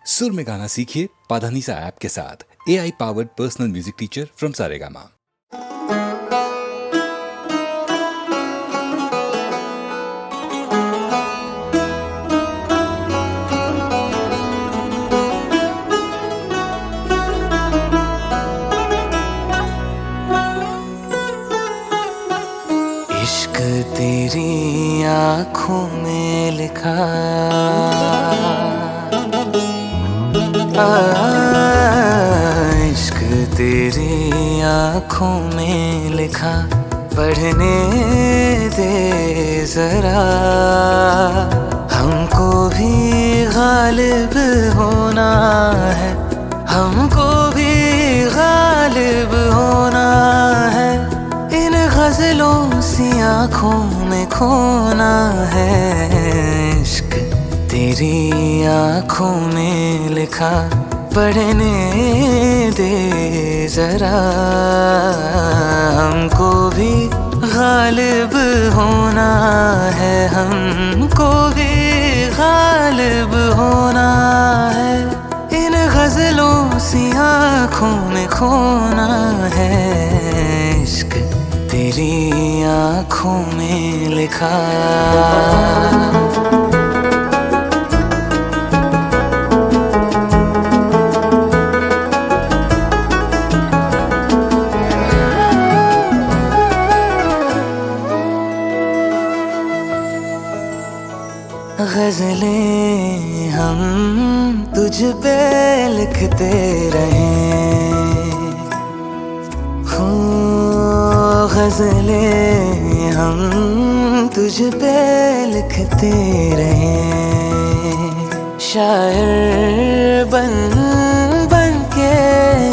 सुर में गाना सीखिए पाधानीसा ऐप के साथ। AI powered personal music teacher from Saregama. इश्क तेरी आँखों में लिखा, इश्क तेरी आँखों में लिखा, पढ़ने दे जरा। हमको भी गालिब होना है, हमको भी गालिब होना है। इन गजलों सी आँखों में खोना है। इश्क तेरी आँखों में लिखा, पढ़ने दे जरा। हमको भी गालिब होना है, हमको भी गालिब होना है। इन गजलों सी आँखों में खोना है। इश्क तेरी आँखों में लिखा। गजलें हम तुझ पे लिखते रहे हो, गजलें हम तुझ पे लिखते रहे। शायर बन बन के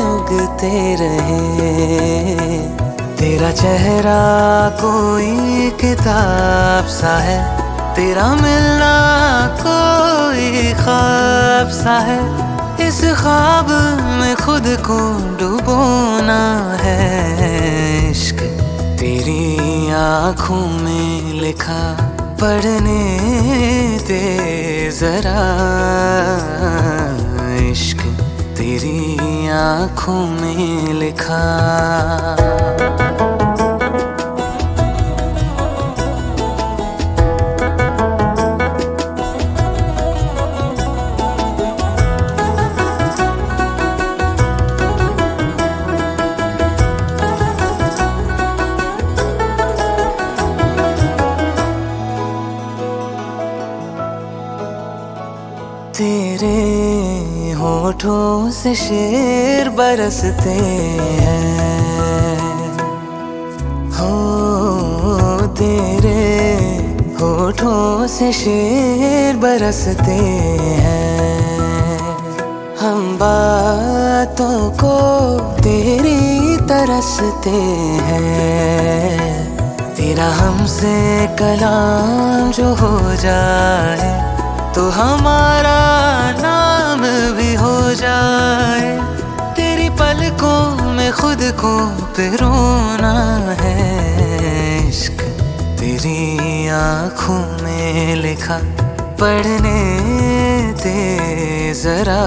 उगते रहे। तेरा चेहरा कोई किताब सा है, तेरा मिलना कोई ख्वाब सा है। इस ख्वाब में खुद को डुबोना है। इश्क तेरी आँखों में लिखा, पढ़ने दे जरा। इश्क तेरी आँखों में लिखा। तेरे होठों से शेर बरसते हैं हो, तेरे होठों से शेर बरसते हैं। हम बातों को तेरी तरसते हैं। तेरा हमसे कलाम जो हो जाए तो हमारा नाम भी हो जाए। तेरी पलकों में खुद को पिरोना है। इश्क तेरी आँखों में लिखा, पढ़ने दे जरा।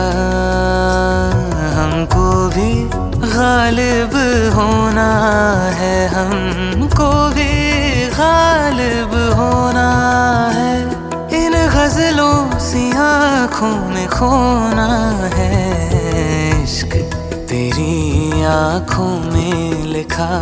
हमको भी गालिब होना है, हमको भी गालिब होना है। इन गजलों सी आँखों में खोना है। इश्क तेरी आँखों में लिखा।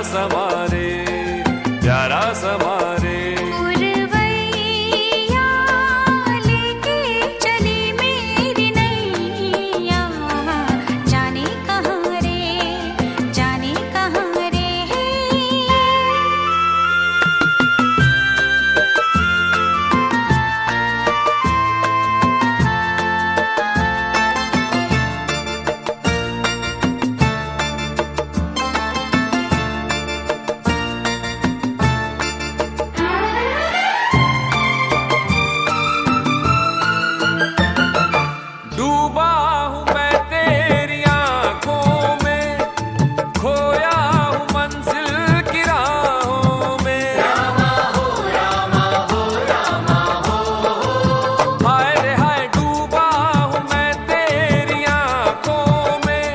समारे, प्यारा समारे। पुरवैया लेके चली मेरी नैया, जाने कहाँ रे, जाने कहाँ रे। डूबा हूँ मैं तेरी आंखों में, खोया हूँ मंजिल की राहों में। हाय रे हाय, डूबा हूँ मैं तेरी आंखों में,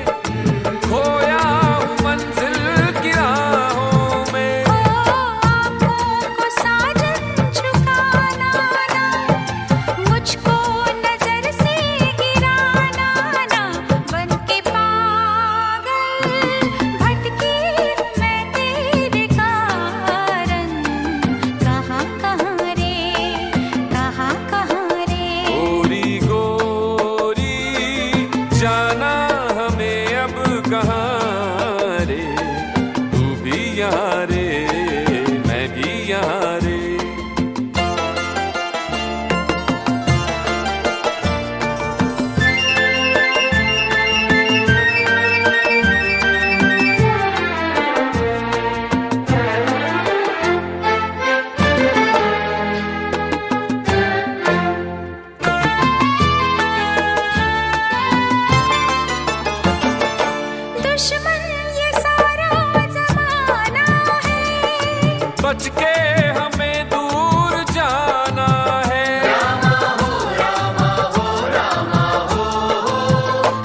खोया हूँ मंजिल की राहों में। आँखों को साजन झुकाना ना, मुझको नजर से गिराना ना। बनके पागल भटकी हूँ मैं तेरे कारण, कहाँ कहाँ रे, कहाँ कहाँ रे। गोरी गोरी जाना हमें अब कहाँ रे, तू भी यहाँ रे, मैं भी यहाँ रे। दुश्मन ये सारा जमाना है, बच के हमें दूर जाना है।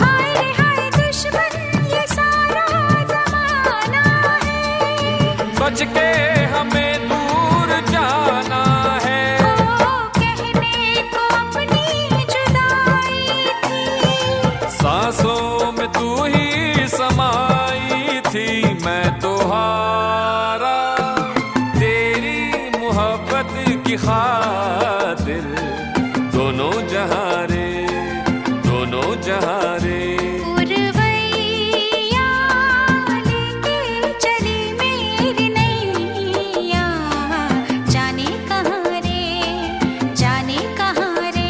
हाय रे हाय, दुश्मन ये सारा जमाना है। बच के हमें दूर जाना है। ओ कहने को अपनी जुदाई थी, सांसों में तू ही समाई थी। मैं तो हारा तेरी मोहब्बत की खातिर, दोनों जहां रे, दोनों जहां रे। पुरवैया लेके चली मेरी नैया, जाने कहाँ रे, जाने कहाँ रे।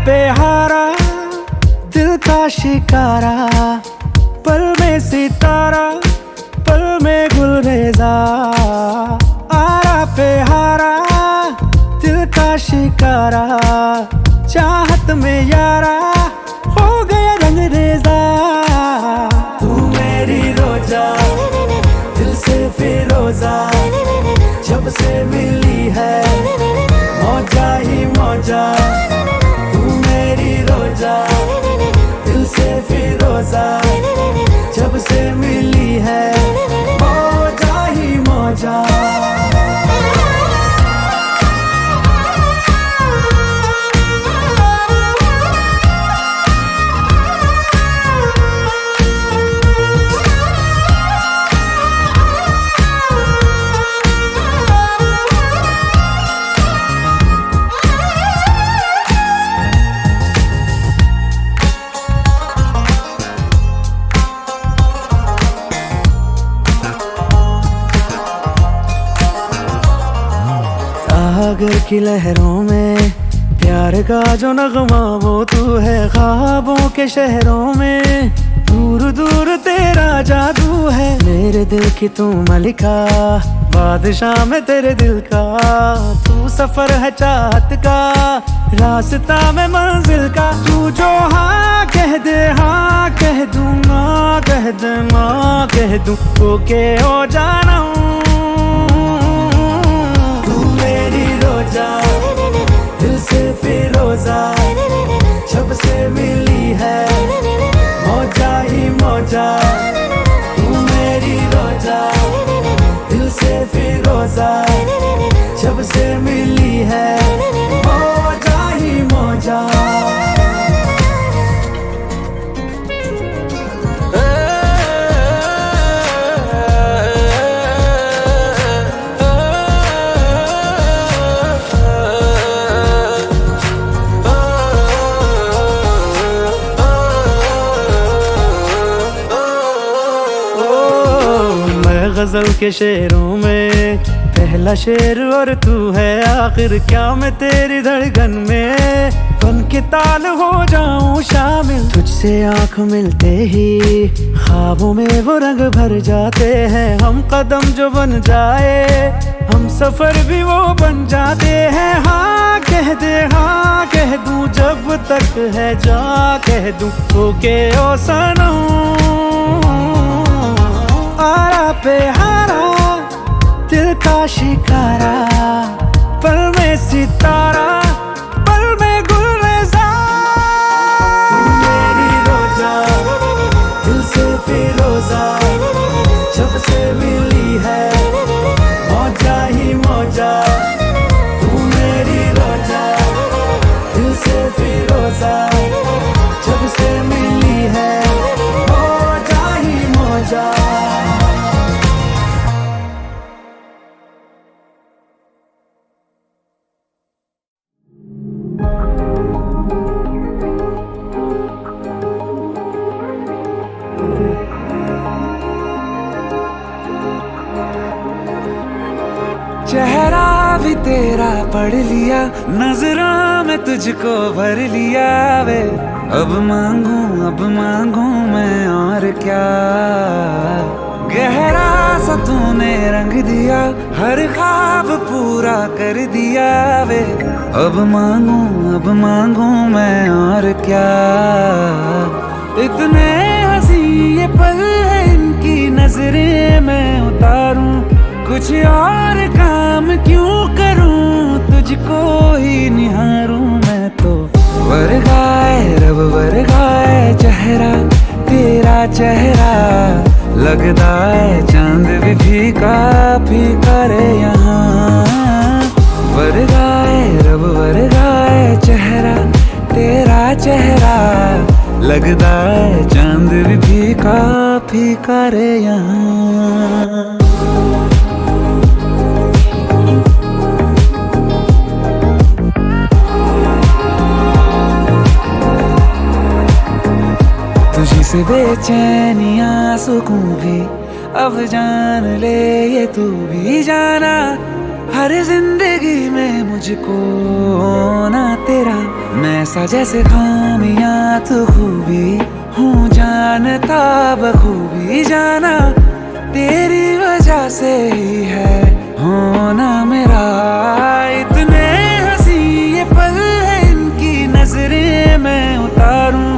पे हारा दिल का शिकारा, पल में सितारा, पल में गुलरेजा। आरा पे हारा दिल का शिकारा, चाहत में यारा हो गया रंगरेजा। तू मेरी रोजा दिल से फिरोजा, जब से मिली है मौजा ही मौजा। तू मेरी रोजा दिल से फिरोजा, जब से मिली है मौजा ही मौजा। की लहरों में प्यार का जो नगमा वो तू है। ख्वाबों के शहरों में दूर दूर तेरा जादू है। मेरे दिल की तू मलिका, बादशाह में तेरे दिल का। तू सफर है चाहत का, रास्ता में मंजिल का। तू जो हाँ कह दे हाँ कह दूँ, ना कह दे ना कह दूँ, ओके हो जाना हूँ। तू मेरी रोजा, दिल से फिरोजा, जब से मिली है मौजा ही मौजा। तू मेरी रोजा, दिल से फिरोजा, जब से मिली है मौजा ही मौजा। गजल के शेरों में पहला शेर और तू है आखिर। क्या मैं तेरी धड़कन में बन के ताल हो जाऊं शामिल। तुझसे आंख मिलते ही ख्वाबों में वो रंग भर जाते हैं। हम कदम जो बन जाए हम सफर भी वो बन जाते हैं। हाँ कह दे हाँ कह दूं, जब तक है जा कह दूं, ओके ओ सनम। आरा पे हारा दिल का शिकारा, पल में सितारा, पल में गुलरेज़ा। मेरी रोजा, दिल से फिरोजा, जब से मिली है मौजा ही मौजा। तू मेरी रोजा, दिल से फिरोजा, जब से मिली है मौजा ही मौजा। चेहरा भी तेरा पढ़ लिया, नजरों में तुझको भर लिया वे। अब मांगू मैं और क्या। गहरा सा तूने रंग दिया, हर ख्वाब पूरा कर दिया वे। अब मांगू मैं और क्या। इतने हंसी ये पल है इनकी नजरें मैं उतारूं। कुछ और काम क्यों करूं, तुझको ही निहारूं मैं तो। वर्गाए रब वर्गाए चेहरा, तेरा चेहरा लगता है चांद भी फीका फीका रे यहाँ। वर्गाए रब वर्गाए चेहरा, तेरा चेहरा लगता है चांद भी फीका फीका रे यहाँ। तुझी से बेचैनियां सुकून भी अब जान ले ये तू भी जाना। हर जिंदगी में मुझको ना तेरा मैं सा जैसे खामियां तू खूबी हूँ जानता बखूबी जाना। तेरी वजह से ही है होना मेरा। इतने हंसी ये पल है इनकी नजरें मैं उतारूं।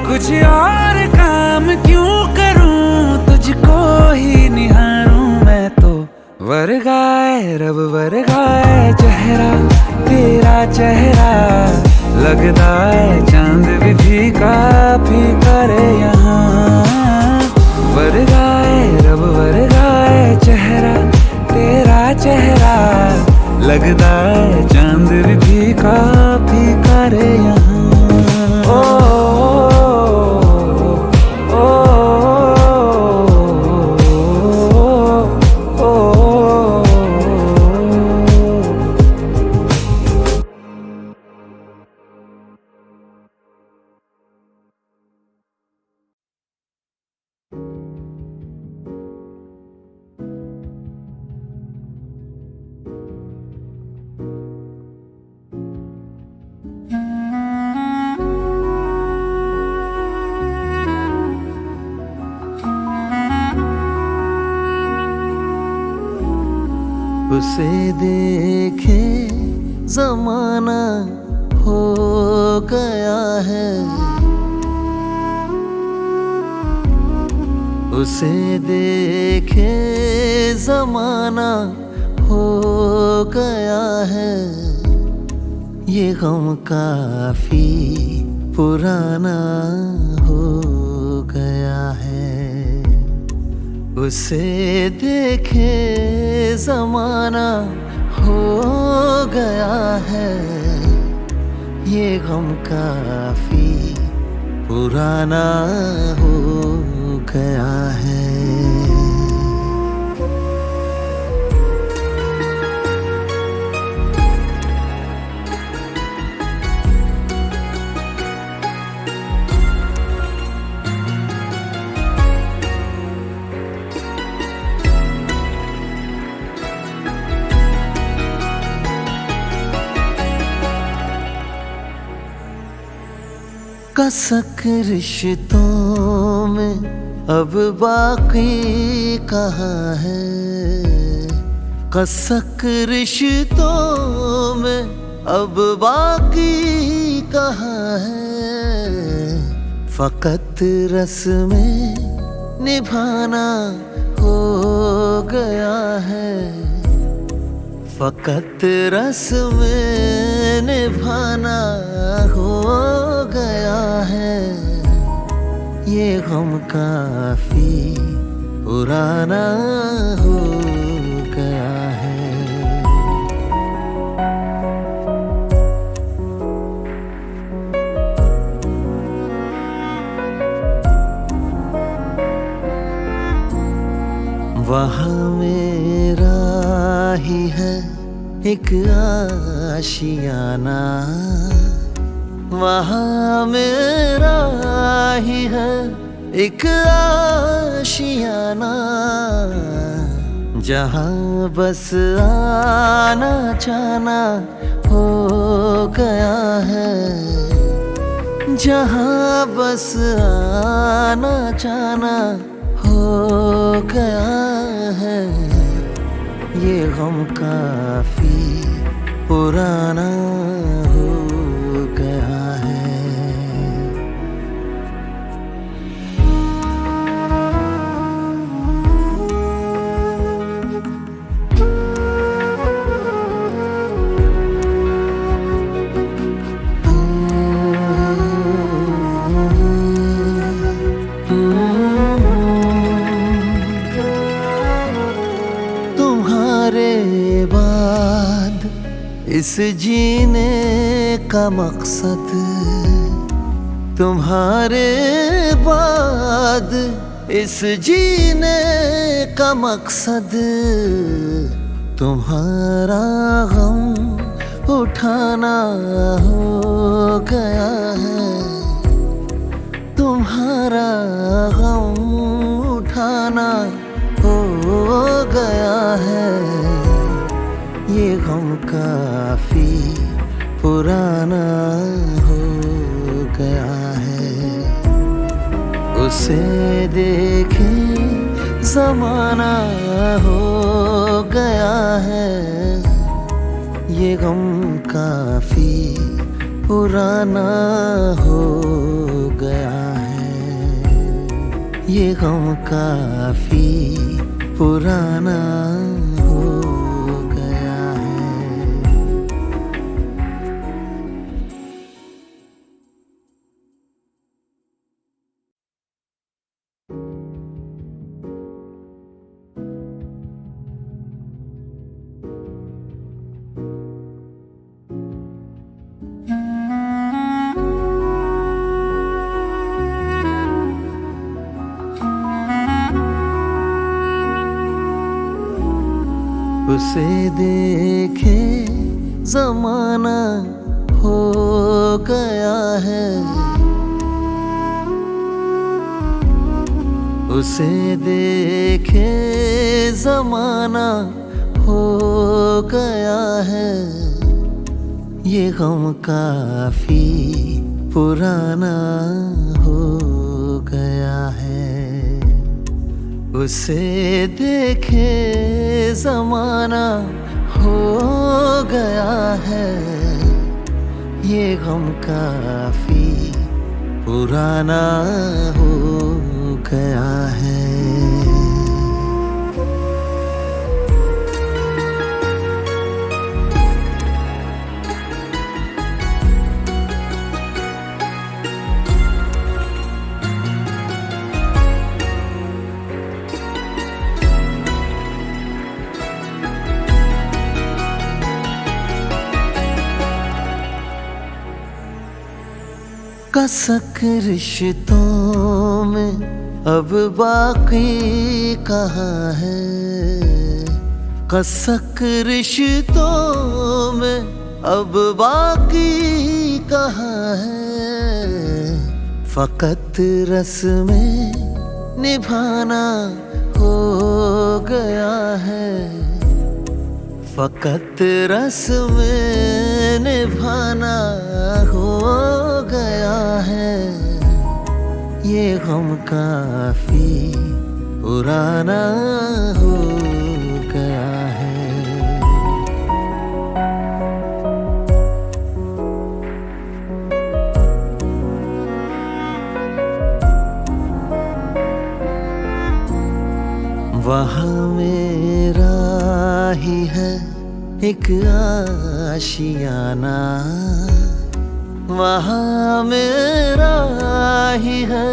कुछ और काम क्यों करूं, तुझको ही निहारूं मैं तो। वर्गाए रब वर्गाए चेहरा, तेरा चेहरा लगता है चांद भी फीका फीका रे यहाँ। वर्गाए रब वर्गाए चेहरा, तेरा चेहरा लगता है चांद भी फीका फीका रे यहाँ। उसे देखे जमाना हो गया है, उसे देखे जमाना हो गया है। ये गम काफी पुराना हो गया है। उसे देखे जमाना हो गया है। ये गम काफी पुराना हो गया है। कसक रिश्तों में अब बाकी कहाँ है, कसक रिश्तों में अब बाकी कहाँ है। फकत रस्में निभाना हो गया है, फकत रस्में निभाना हो गया है। ये गम काफी पुराना हो गया है। वहाँ मेरा ही है एक आशियाना, वहाँ मेरा ही है एक आशियाना। जहाँ बस आना जाना हो गया है, जहाँ बस आना जाना हो गया है। ये गम काफी पुराना हो गया है। तुम्हारे बाद इस जीने का मकसद, तुम्हारे बाद इस जीने का मकसद। तुम्हारा गम उठाना हो गया है, तुम्हारा गम उठाना हो गया है। ये गम काफी पुराना हो गया है। उसे देखे जमाना हो गया है। ये गम काफी पुराना हो गया है। ये गम काफी पुराना हो गया है। उसे देखे जमाना हो गया है। उसे देखे जमाना हो गया है। ये गम काफी पुराना हो गया है। उसे देखे जमाना हो गया है, ये गम काफी पुराना हो गया है। कसक रिश्तों में अब बाकी कहाँ है, कसक रिश्तों में अब बाकी कहाँ है। फकत रस्में निभाना हो गया है, फकत रस्में निभाना हो गया है। ये गम काफी पुराना हो गया है। वहाँ मेरा ही है एक आशियाना, वहाँ मेरा ही है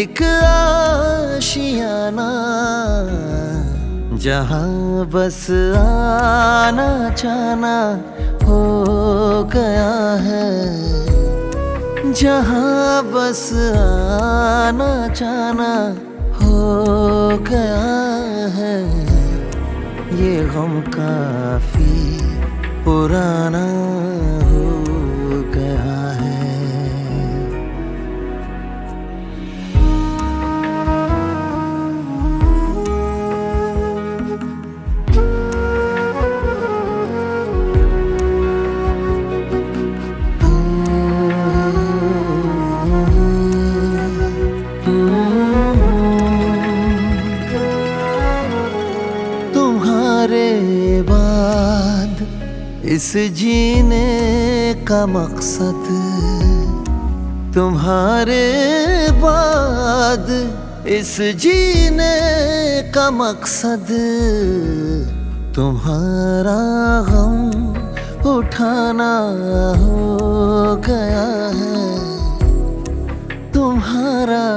एक आशियाना, जहाँ बस आना जाना हो गया है, जहाँ बस आना जाना हो गया है। ये गम काफी पुराना हो गया है। तुम्हारे बाद इस जीने का मकसद, तुम्हारे बाद इस जीने का मकसद, तुम्हारा गम उठाना हो गया है, तुम्हारा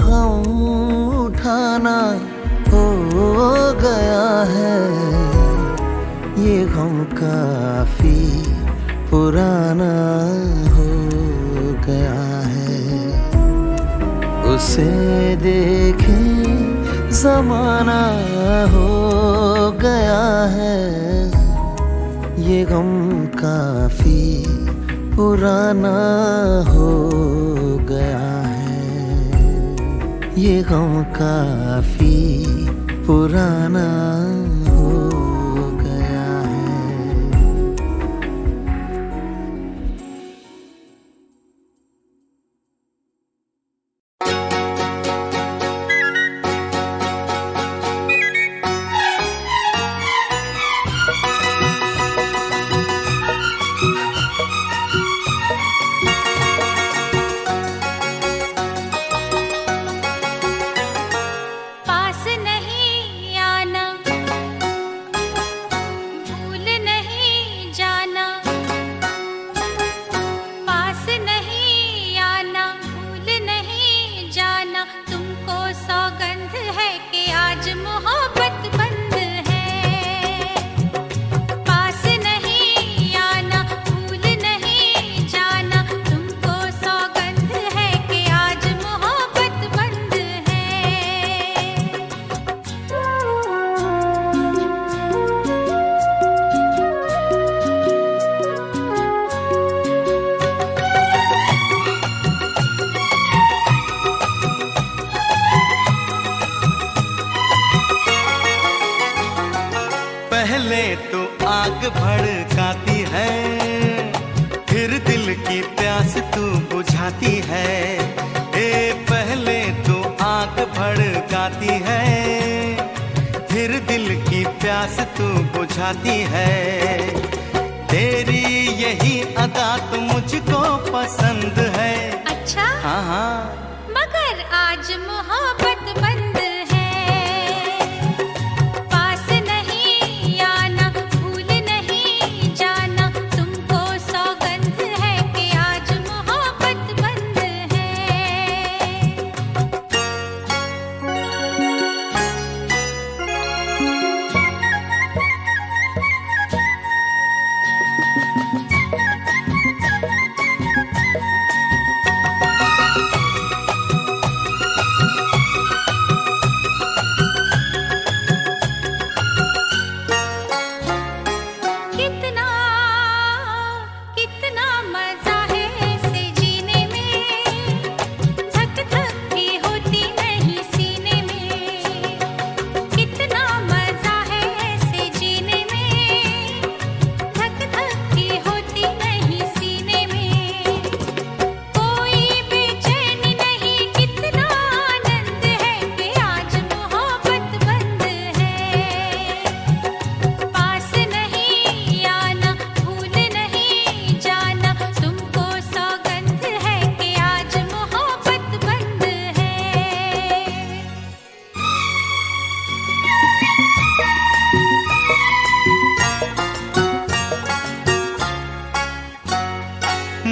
गम उठाना हो गया है। ये गम काफी पुराना हो गया है। उसे देखे ज़माना हो गया है। ये गम काफी पुराना हो गया है। ये गम काफी पुराना हो गया है। पास नहीं आना, भूल नहीं जाना, पास नहीं आना, भूल नहीं जाना, तुमको सौगंध है कि आज मोहब्बत बंद है। पास नहीं आना, भूल नहीं जाना, तुमको सौगंध है कि आज मोहब्बत बंद है। पहले तो आग भड़काती है, फिर दिल की प्यास तू बुझाती है। पहले तो आग भड़काती है, फिर दिल की प्यास प्यास तू बुझाती है। तेरी यही अदा तो मुझको पसंद है। अच्छा हाँ हाँ मगर आज मोहब्बत बंद है। पास नहीं आना, भूल नहीं जाना, तुमको सौगंध है कि आज मोहब्बत बंद है। कितना कितना मजा है इसे जीने में, धक धक भी होती नहीं सीने में। कितना मजा है ऐसे जीने में, धक धक भी होती नहीं सीने में। कोई बेचैनी नहीं, कितना आनंद है कि आज मोहब्बत बंद है। पास नहीं आना, भूल नहीं जाना, तुमको सौगंध है कि आज मोहब्बत बंद है।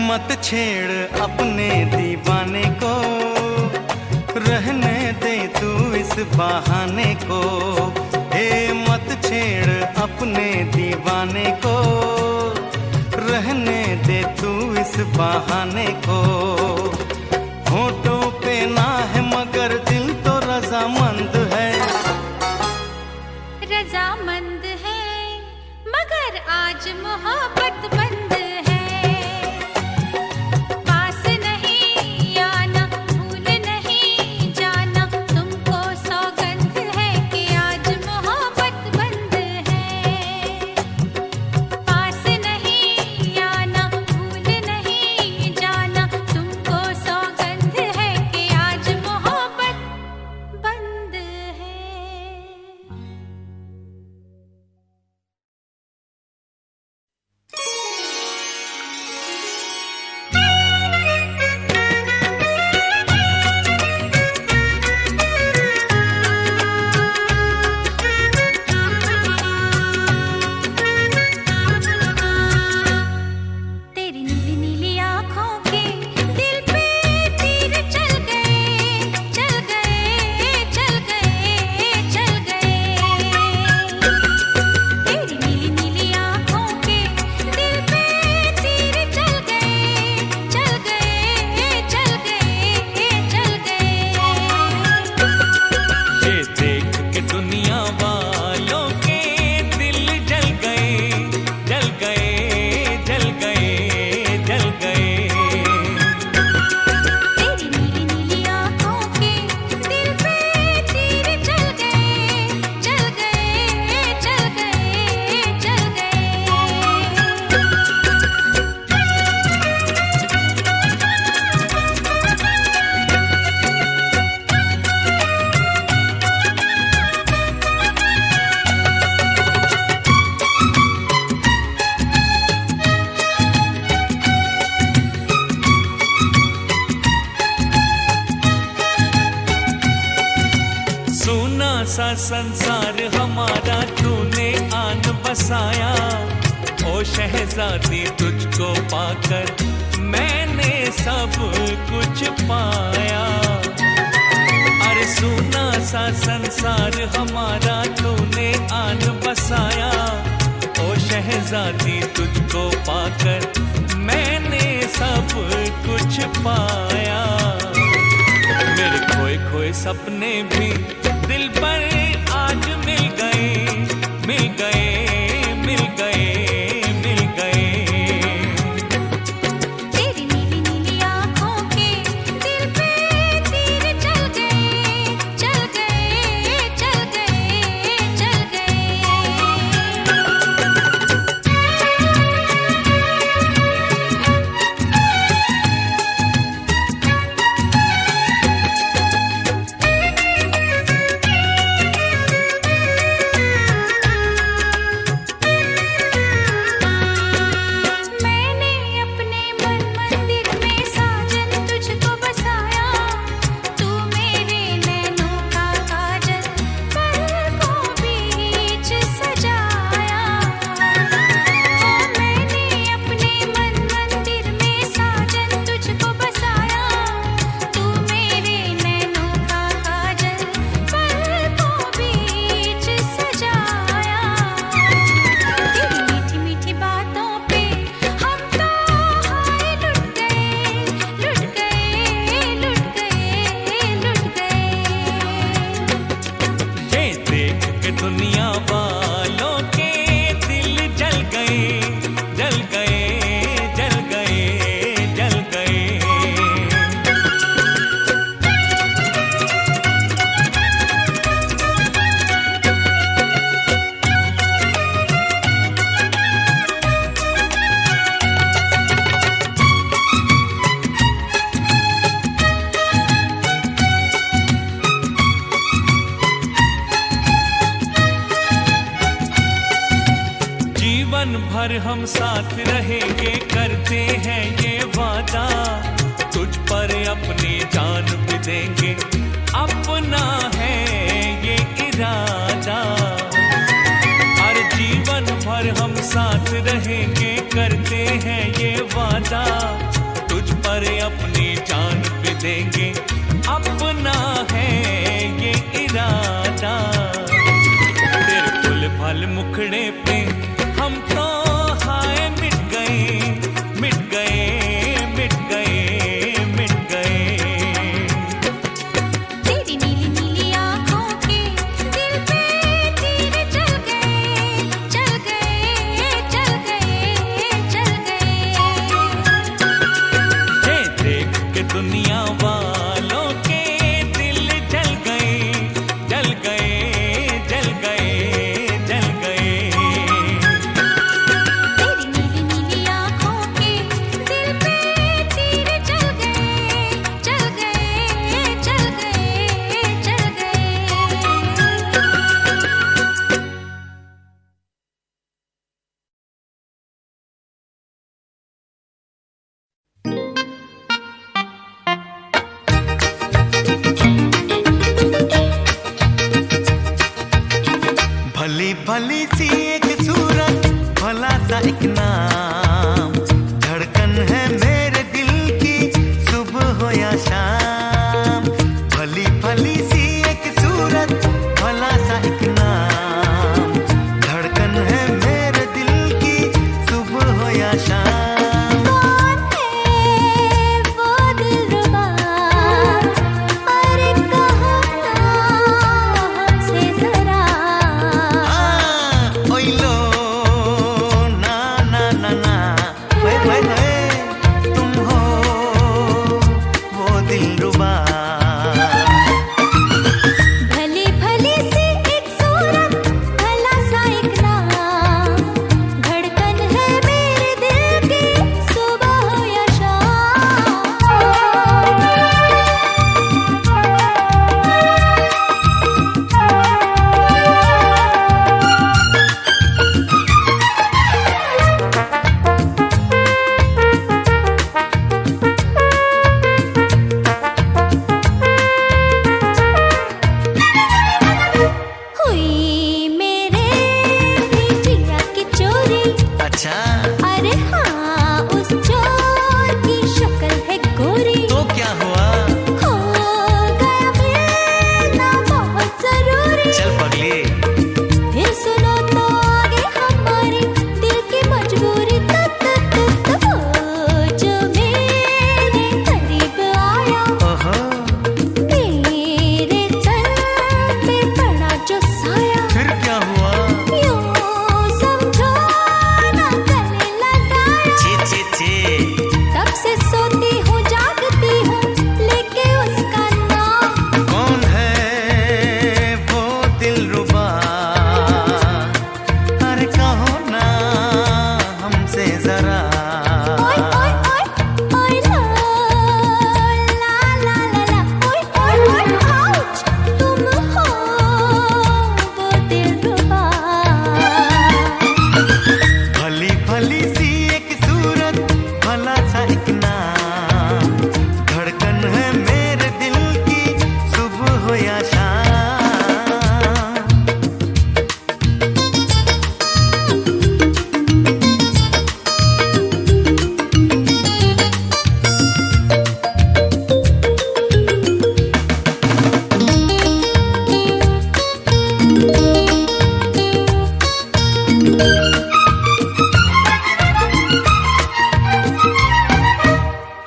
मत छेड़ अपने दीवाने को, रहने दे तू इस बहाने को। ए मत छेड़ अपने दीवाने को, रहने दे तू इस बहाने को। होठों पे ना है मगर दिल तो रजामंद है। रजामंद है मगर आज मोहब्बत बंद है। पास नहीं आना, भूल नहीं जाना, तुमको सौगंध है कि आज मोहब्बत बंद है। पास नहीं आना, भूल नहीं जाना, तुमको सौगंध है कि आज मोहब्बत बंद है। तेरी नीली नीली आँखों के दिल पे तीर चल गए, चल गए, चल गए, चल गए। तेरी नीली नीली आँखों के दिल पे तीर चल गए, चल गए, चल गए, चल गए। ये देख के दुनिया वालों के दिल जल गए, जल गए, जल गए, जल गए। तेरी नीली नीली आँखों के दिल पे तीर चल गए, चल गए, चल गए, चल गए। सोना सा संसार हमारा तूने आन बसाया। ओ शहजादी तुझको पाकर मैंने सब कुछ पाया। अरे सोना सा संसार हमारा तूने आन बसाया। ओ शहजादी तुझको पाकर मैंने सब कुछ पाया। मेरे खोए खोए सपने भी दिल पर आज मिल गए, मिल गए, मिल गए, मिल गए। तेरी नीली नीली आँखों के दिल पे तीर चल गए, चल गए, चल गए, चल गए। हम साथ रहेंगे, करते हैं ये वादा, तुझ पर अपनी जान भी देंगे, अपना है ये इरादा। हर जीवन भर हम साथ रहेंगे, करते हैं ये वादा, तुझ पर अपनी जान भी देंगे, अपना है ये इरादा। तेरे फूल फल मुखड़े पे हम तो हाय मिट गए, मिट गए, मिट गए, मिट गए। तेरी नीली नीली आँखों के दिल पे तीर चल गए, चल गए, चल गए, चल गए। ये देख के दुनिया वालों के दिल जल गए, जल गए, जल गए, जल गए। तेरी नीली नीली आँखों के दिल पे तीर चल गए, चल गए, चल गए, चल गए। भली भली सी एक सूरत, भला सा एक नाम, धड़कन है मेरे दिल की सुबह हो या शाम। भली भली सी एक सूरत, भला सा एक नाम, धड़कन है मेरे दिल की सुबह हो या शाम। कौन है वो दिलरुबा, अरे कहो ना हमसे जरा। ओए लो ना ना ना ना, वे वे वे, तुम हो वो दिलरुबा। भली भली सी एक सूरत, भला सा एक नाम, धड़कन है मेरे दिल की सुबह हो या शाम। हुई मेरे भी जिया की चोरी, अच्छा अरे हाँ उस चोर की शक्ल है गोरी। तो क्या हुआ? हो गया मिलना बहुत जरूरी, चल पगली, फिर सुनो तो आगे हमारी दिल की मजबूरी। वो जो मेरे करीब आया, ओहो, मेरे तन पे पड़ा जो साया, फिर क्या हुआ? यूं समझो ना गले लगाया। छी छी छी, तब से सोती हूँ जागती हूँ लेके उसका नाम। कौन है वो दिलरुबा, अरे कहो ना हमसे जरा। ओए ओए ओए ओए ला ला ला ला ला, ओए ओए ओए आउच, तुम हो वो दिलरुबा। भली भली सी एक सूरत, भला सा एक नाम, धड़कन है मेरे दिल की सुबह हो या शाम।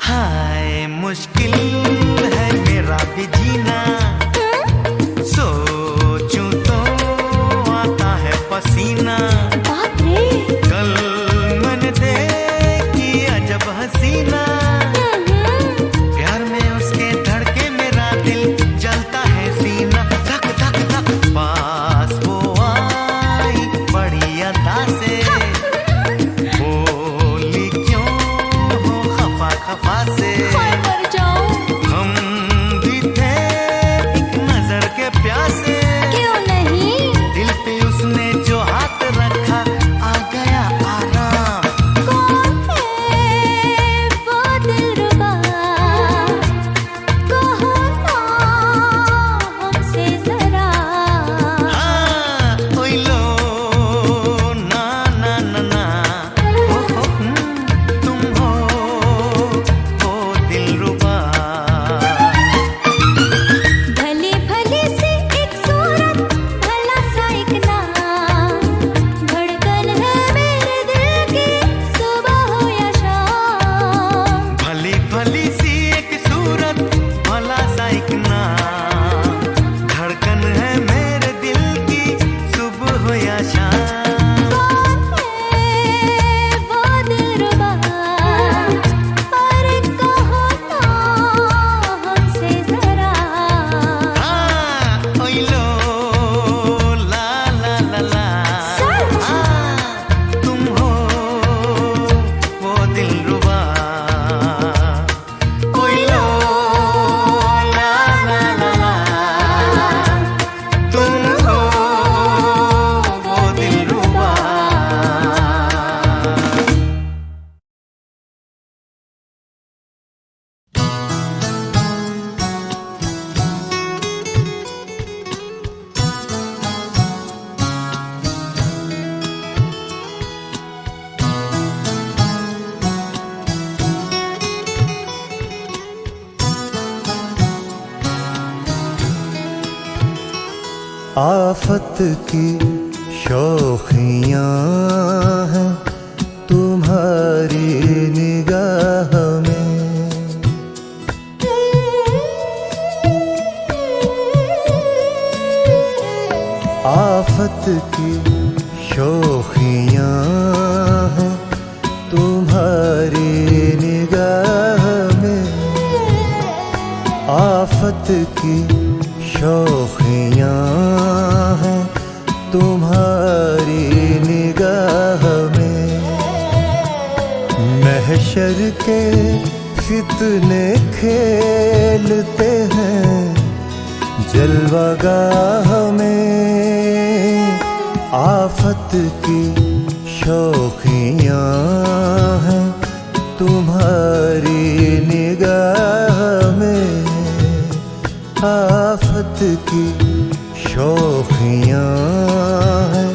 हाय मुश्किल है मेरा भी जीना, सोचूं तो आता है पसीना। बाप रे, कल मैंने देखी अजब हसीना, प्यार में उसके धड़के मेरा दिल जलता है सीना। धक धक धक, पास वो आई बड़ी अदा से, बोली क्यों हो खफा खफा से। हाय मर जाऊं, हम भी थे एक नजर के प्यासे, क्यों नहीं। दिल पे उसने जो हाथ रखा आ गया आराम। आफत की शौखियाँ हैं तुम्हारी निगाह में। आफत की शौखियाँ हैं तुम्हारी निगाह में। आफत की शौखियाँ हैं तुम्हारी निगाह में। महशर के फितने खेलते हैं जलवागाह में। आफत की शौखियाँ हैं तुम्हारी निगाह में। आफत की शौखियाँ हैं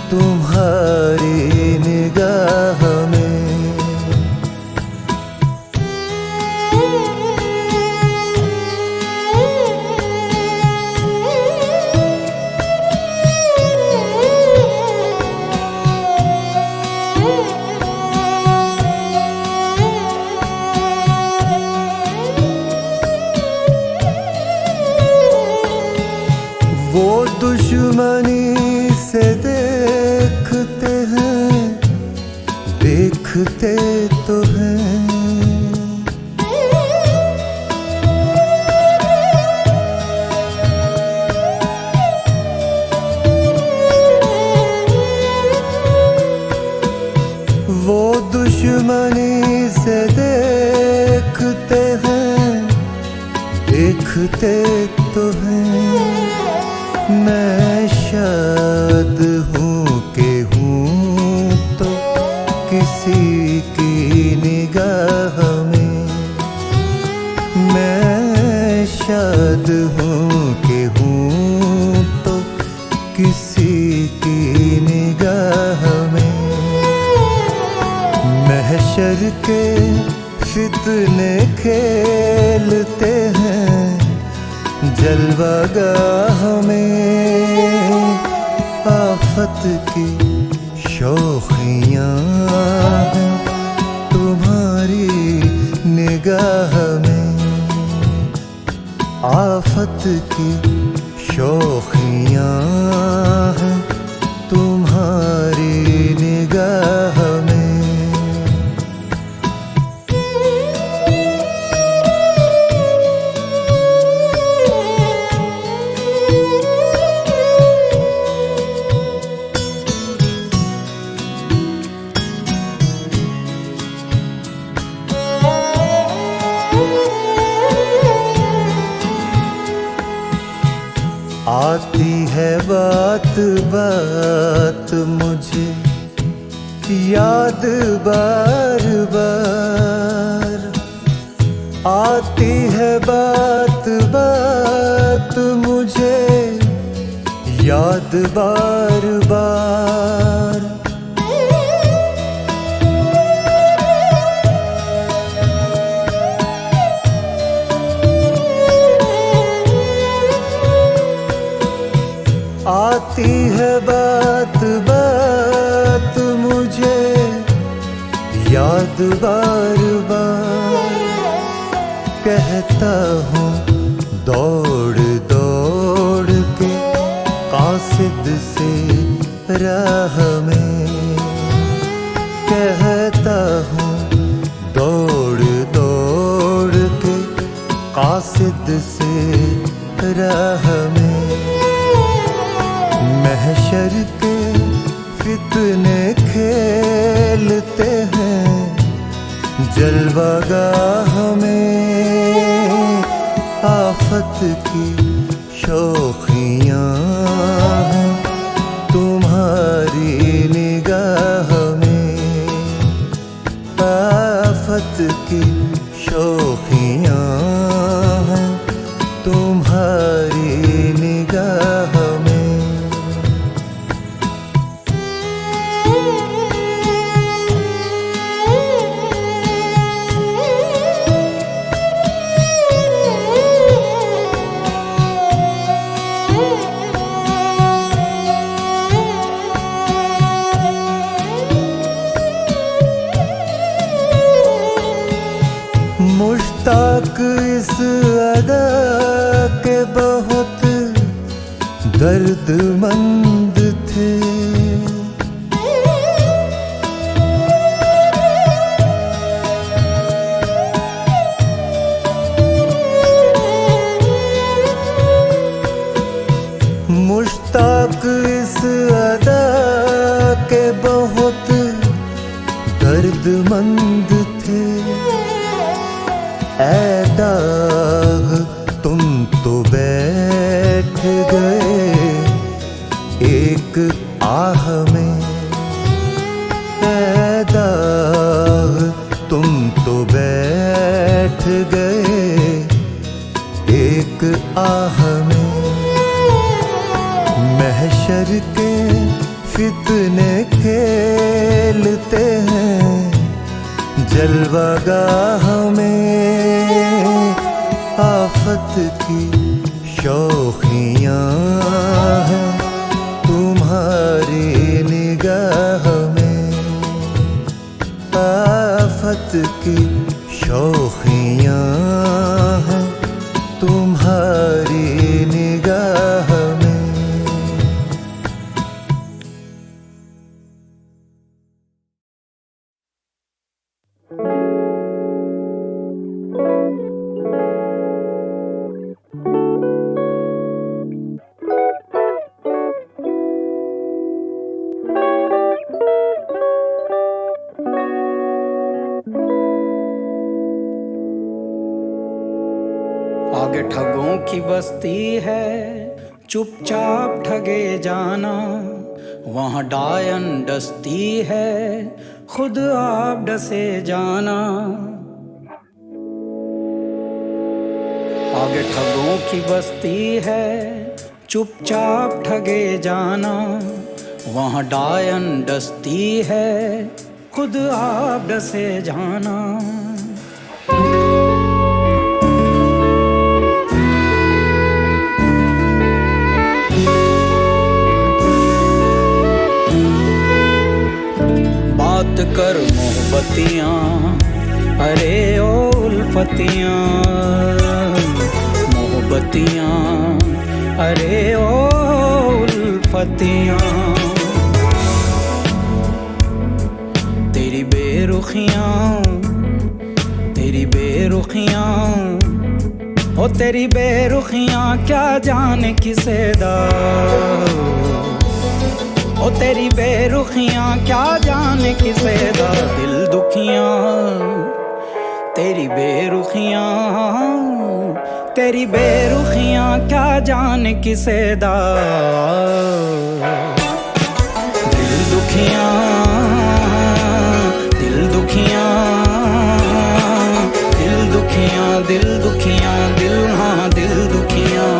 तुम्हारी निगाह में। वो दुश्मनी से देखते हैं, देखते तो हैं। वो दुश्मनी से देखते हैं, देखते तो हैं। मैं शायद हूँ कि हूँ तो किसी की निगाह में। मैं शायद हूँ कि हूँ तो किसी की निगाह में। महशर के फितने खेलते हैं जलवागाह में। आफत की शौखियाँ हैं तुम्हारी निगाह में। आफत की शौखियाँ हैं तुम्हारी निगाह में। आती है बात बात मुझे याद बार बार। आती है बात बात मुझे याद बार बार। आती है बात बात मुझे याद बार बार। कहता हूँ दौड़ दौड़ के कासिद से राह में। कहता हूँ दौड़ दौड़ के कासिद से राह में। महशर के फितने खेलते हैं जलवागाह में। आफत की शौखियाँ हैं तुम्हारी निगाह में। आफत की शौखियाँ हैं तुम्हारी निगाह में। मुश्ताक इस अदा के बहुत दर्दमंद थे। मुश्ताक इस अदा के बहुत दर्दमंद थे। ऐ दाग तुम तो बैठ गए एक आह में। ऐ दाग तुम तो बैठ गए एक आह में। महशर के फितने खेलते हैं जलवागाह में। आफत की शौखियाँ हैं तुम्हारी निगाह में। आफत की शौखियाँ हैं तुम्हारी निगाह में। आगे ठगों की बस्ती है, चुपचाप ठगे जाना। वहाँ डायन डसती है, खुद आप डसे जाना। आगे ठगों की बस्ती है, चुपचाप ठगे जाना। वहाँ डायन डसती है, खुद आप डसे जाना। बात कर मोहब्बतियाँ, अरे ओ उल्फतियाँ। मोहब्बतियाँ, अरे ओ उल्फतियाँ। तेरी बेरुखियाँ, तेरी बेरुखियाँ, ओ तेरी बेरुखियाँ क्या जाने किसे दा। ओ तेरी बेरुखियाँ क्या जाने किसे दा। दिल दुखियाँ, तेरी बेरुखियाँ, तेरी बेरुखियाँ क्या जाने किसे दा। दिल दुखियाँ, दिल दुखियाँ, दिल दुखियाँ, दिल दुखियाँ, दिल हाँ दिल दुखियाँ।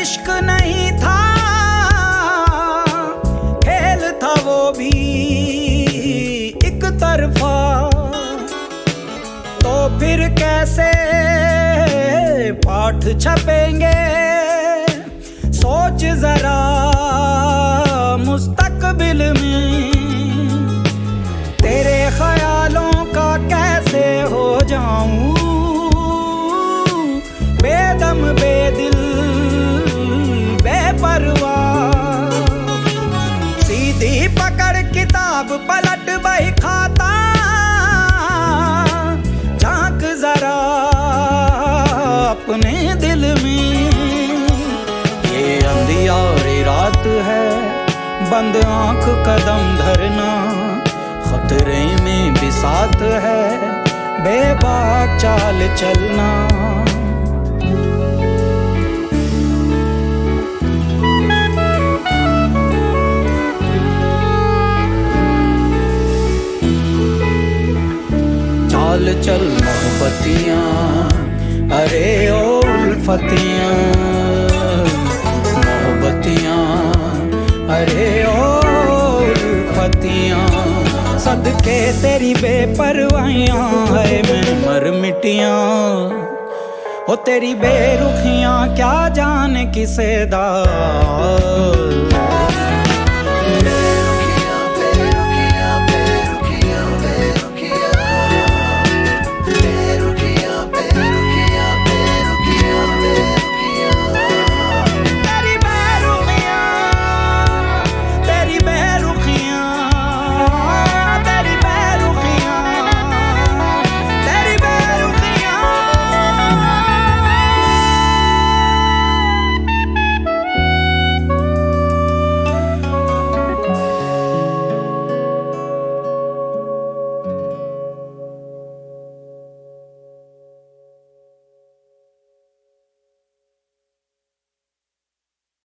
इश्क नहीं था, खेल था वो भी एक तरफा। तो फिर कैसे पाठ छपेंगे, सोच जरा मुस्तकबिल में। तेरे ख्यालों का कैसे हो जाऊं बेदम बेदिल बेपरवाह। सीधी पकड़ किताब पलट बही खाता, झांक जरा अपने दिल में। ये अंधियारी रात है, बंद आंख कदम धरना। खतरे में बिसात है, बेबाक चाल चलना। चाल चल मोहब्बतियाँ, अरे ओ उल्फतियाँ। मोहब्बतियाँ, अरे ओ सदके तेरी बेपरवाहियां है मैं मर मिटियां ओ तेरी बेरुखियां क्या जाने किसे दा